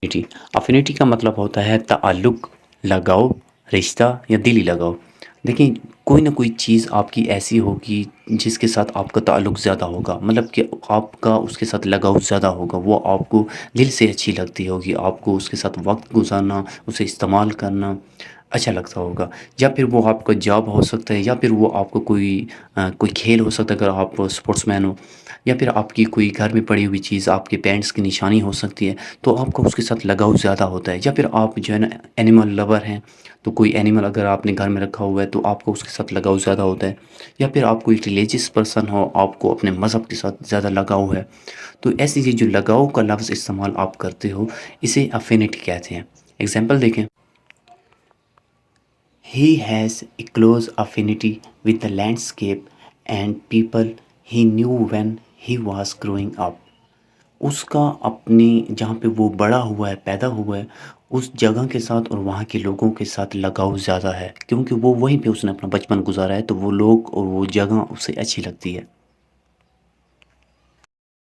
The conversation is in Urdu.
افینٹی افینٹی کا مطلب ہوتا ہے تعلق، لگاؤ، رشتہ یا دلی لگاؤ۔ دیکھیں، کوئی نہ کوئی چیز آپ کی ایسی ہوگی جس کے ساتھ آپ کا تعلق زیادہ ہوگا، مطلب کہ آپ کا اس کے ساتھ لگاؤ زیادہ ہوگا، وہ آپ کو دل سے اچھی لگتی ہوگی، آپ کو اس کے ساتھ وقت گزارنا، اسے استعمال کرنا اچھا لگتا ہوگا۔ یا پھر وہ آپ کا جاب ہو سکتا ہے، یا پھر وہ آپ کو کوئی کھیل ہو سکتا ہے اگر آپ اسپورٹس مین ہو، یا پھر آپ کی کوئی گھر میں پڑی ہوئی چیز آپ کے پینٹس کی نشانی ہو سکتی ہے، تو آپ کو اس کے ساتھ لگاؤ زیادہ ہوتا ہے۔ یا پھر آپ جو ہے نا اینیمل لور ہیں، تو کوئی اینیمل اگر آپ نے گھر میں رکھا ہوا ہے تو آپ کو اس کے ساتھ لگاؤ زیادہ ہوتا ہے۔ یا پھر آپ کوئی ریلیجیس پرسن ہو، آپ کو اپنے مذہب کے ساتھ زیادہ لگاؤ ہے، تو ایسی چیز جو لگاؤ کا لفظ استعمال آپ کرتے ہو، اسے افینٹی کہتے ہیں۔ ایگزامپل دیکھیں، He has a close affinity with the landscape and people he knew when he was growing up. اس کا اپنی جہاں پہ وہ بڑا ہوا ہے، پیدا ہوا ہے، اس جگہ کے ساتھ اور وہاں کے لوگوں کے ساتھ لگاؤ زیادہ ہے، کیونکہ وہ وہیں پہ اس نے اپنا بچپن گزارا ہے، تو وہ لوگ اور وہ جگہ اسے اچھی لگتی ہے۔